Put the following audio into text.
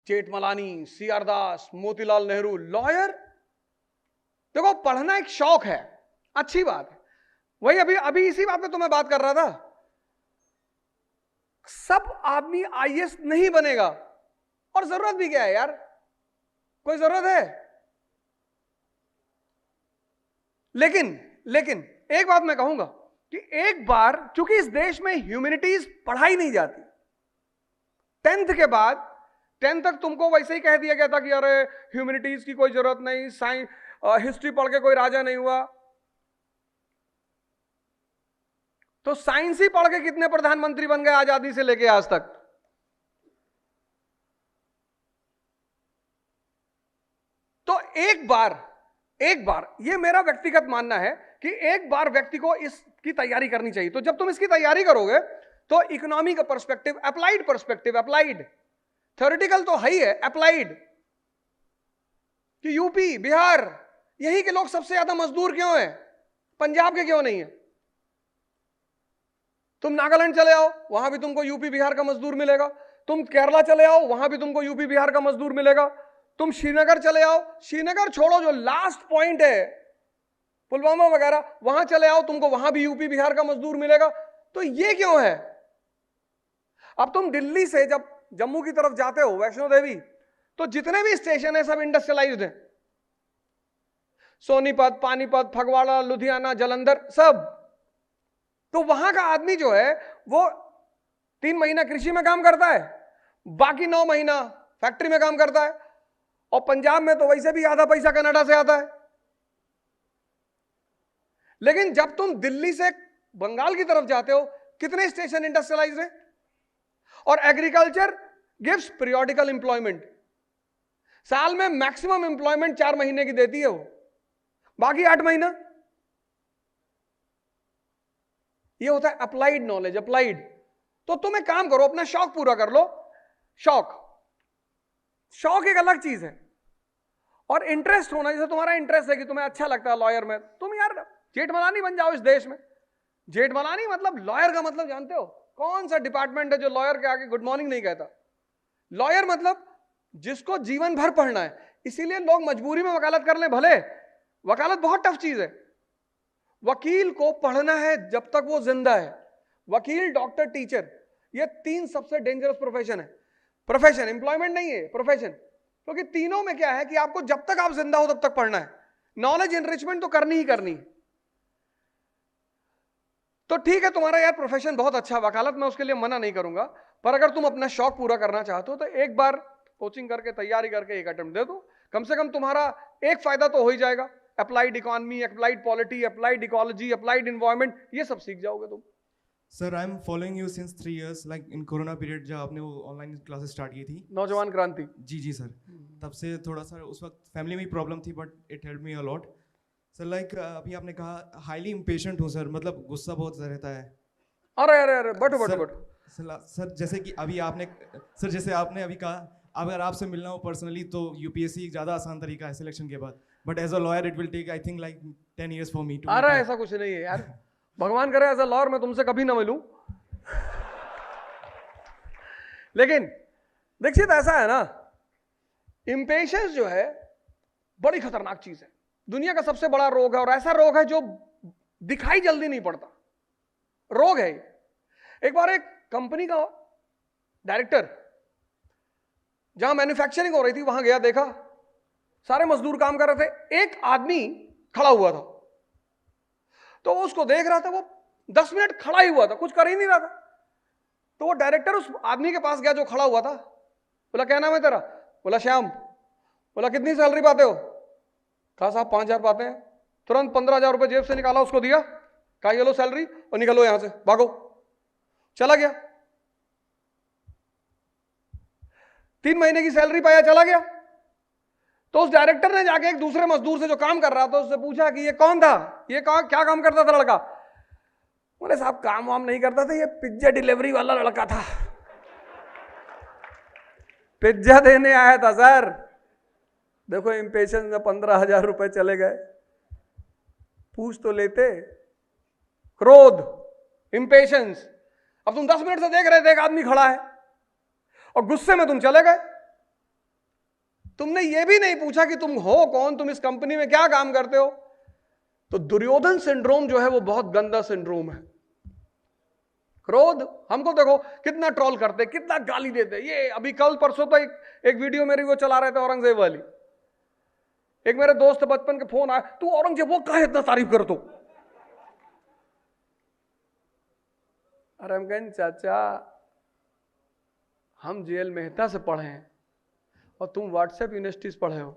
Jethmalani, CR दास, Motilal Nehru, lawyer. देखो पढ़ना एक शौक है, अच्छी बात है। वही अभी अभी इसी बात पे तो मैं बात कर रहा था। सब आदमी आईएएस नहीं बनेगा, और जरूरत भी क्या है यार, कोई जरूरत है? लेकिन एक बात मैं कहूंगा कि एक बार, चूंकि इस देश में ह्यूमैनिटीज पढ़ाई नहीं जाती, 10th के बाद, 10th तक तुमको वैसे ही कह दिया गया था कि अरे ह्यूमैनिटीज की कोई जरूरत नहीं, साइंस हिस्ट्री पढ़ के कोई राजा नहीं हुआ। तो साइंस ही पढ़ के कितने प्रधानमंत्री बन गए आजादी से लेके आज तक? तो एक बार ये मेरा व्यक्तिगत मानना है कि एक बार व्यक्ति को इसकी तैयारी करनी चाहिए। तो जब तुम इसकी तैयारी करोगे तो इकोनॉमी का पर्सपेक्टिव, अप्लाइड, थ्योरेटिकल तो है ही है, अप्लाइड, कि यूपी बिहार यही के लोग सबसे ज्यादा मजदूर क्यों हैं, पंजाब के क्यों नहीं है? तुम नागालैंड चले आओ, वहां भी तुमको यूपी बिहार का मजदूर मिलेगा। तुम केरला चले आओ, वहां भी तुमको यूपी बिहार का मजदूर मिलेगा। तुम श्रीनगर चले आओ, श्रीनगर छोड़ो, जो लास्ट पॉइंट है पुलवामा वगैरह, वहां चले आओ, तुमको वहां भी यूपी बिहार का मजदूर मिलेगा। तो ये क्यों है? अब तुम दिल्ली से जब जम्मू की तरफ जाते हो, वैष्णो देवी, तो जितने भी स्टेशन है सब इंडस्ट्रियलाइज्ड है, सोनीपत, पानीपत, फगवाड़ा, लुधियाना, जालंधर, सब। तो वहां का आदमी जो है वो 3 महीना कृषि में काम करता है, बाकी 9 महीना फैक्ट्री में काम करता है। और पंजाब में तो वैसे भी आधा पैसा कनाडा से आता है। लेकिन जब तुम दिल्ली से बंगाल की तरफ जाते हो, कितने स्टेशन इंडस्ट्रियलाइज्ड हैं? और एग्रीकल्चर गिव्स पीरियोडिकल एम्प्लॉयमेंट, साल में मैक्सिमम एम्प्लॉयमेंट 4 महीने की देती है वो, बाकी 8 महीना। ये होता है अप्लाइड नॉलेज, अप्लाइड। तो तुम एक काम करो, अपना शौक पूरा कर लो। शौक एक अलग चीज है, और इंटरेस्ट होना, जैसे तुम्हारा इंटरेस्ट है कि तुम्हें अच्छा लगता है लॉयर में, तुम यार जेठमलानी बन जाओ इस देश में। जेठमलानी मतलब लॉयर का मतलब जानते हो? कौन सा डिपार्टमेंट है जो लॉयर के आगे गुड मॉर्निंग नहीं कहता? लॉयर मतलब जिसको जीवन भर पढ़ना है। इसीलिए लोग मजबूरी में वकालत कर लें, भले वकालत बहुत टफ चीज है। वकील को पढ़ना है जब तक वो जिंदा है। वकील, डॉक्टर, टीचर, ये 3 सबसे डेंजरस प्रोफेशन, एम्प्लॉयमेंट नहीं है, प्रोफेशन। क्योंकि तीनों में क्या है कि आपको जब तक आप जिंदा हो तब तक पढ़ना है। नॉलेज एनरिचमेंट तो करनी ही करनी। तो ठीक है, तुम्हारा यार प्रोफेशन बहुत अच्छा, वकालत मैं उसके लिए मना नहीं करूंगा, पर अगर तुम अपना शौक पूरा करना चाहते हो तो एक बार कोचिंग करके, तैयारी करके एक अटेम्प्ट दे दो। कम से कम तुम्हारा एक फायदा तो हो ही जाएगा। Applied economy, applied polity, applied ecology, applied environment, ये सब सीख जाओगे तुम। Sir, I am following you since 3 years, like in corona period जब आपने वो ऑनलाइन क्लासेस स्टार्ट की थी, नौजवान क्रांति। जी सर। तब से थोड़ा सा उस वक्त फैमिली में प्रॉब्लम थी, but it help me a lot sir. Like अभी आपने कहा हाईली इम्पेशेंट हूँ सर, मतलब गुस्सा बहुत रहता है। अरे बटो सर जैसे कि अभी आपने सर जैसे आपने अभी कहा, अगर आपसे मिलना हो पर्सनली तो यूपीएससी ज़्यादा आसान तरीका है सिलेक्शन के बाद, but as a lawyer it will take I think like 10 years for me too. अरे ऐसा कुछ नहीं है यार, भगवान करे एज अ लॉयर मैं तुमसे कभी ना मिलूं। लेकिन दीक्षित ऐसा है ना, इंपेशेंस जो है बड़ी खतरनाक चीज है, दुनिया का सबसे बड़ा रोग है, और ऐसा रोग है जो दिखाई जल्दी नहीं पड़ता, रोग है। एक बार एक कंपनी का डायरेक्टर जहां मैन्युफैक्चरिंग हो रही थी वहां गया, देखा सारे मजदूर काम कर रहे थे, एक आदमी खड़ा हुआ था। तो वो उसको देख रहा था, वो 10 मिनट खड़ा ही हुआ था, कुछ कर ही नहीं रहा था। तो वो डायरेक्टर उस आदमी के पास गया जो खड़ा हुआ था, बोला क्या नाम है तेरा? बोला श्याम। बोला कितनी सैलरी पाते हो? कहा साहब 5,000 पाते हैं। तुरंत 15,000 रुपए जेब से निकाला, उसको दिया, कहा ये लो सैलरी और निकलो यहां से, भागो। चला गया, 3 महीने की सैलरी पाया, चला गया। तो उस डायरेक्टर ने जाके एक दूसरे मजदूर से जो काम कर रहा था उससे पूछा कि ये कौन था, ये क्या काम करता था लड़का? बोले साहब काम वाम नहीं करता था, ये पिज्जा डिलीवरी वाला लड़का था, पिज्जा देने आया था सर। देखो इंपेशेंस में 15,000 रुपए चले गए। पूछ तो लेते। क्रोध, इंपेशेंस। अब तुम 10 मिनट से देख रहे थे एक आदमी खड़ा है और गुस्से में तुम चले गए। तुमने ये भी नहीं पूछा कि तुम हो कौन, तुम इस कंपनी में क्या काम करते हो। तो दुर्योधन सिंड्रोम जो है वो बहुत गंदा सिंड्रोम है। क्रोध, हमको देखो कितना ट्रोल करते, कितना गाली देते। ये अभी कल परसों तो एक वीडियो मेरी वो चला रहे थे औरंगजेब वाली। एक मेरे दोस्त बचपन के फोन आया, तू औरंगजेब वो काहे इतना तारीफ कर। तो अरे हम कहें चाचा हम जेएल मेहता से पढ़े हैं और तुम व्हाट्सएप यूनिवर्सिटी से पढ़े हो।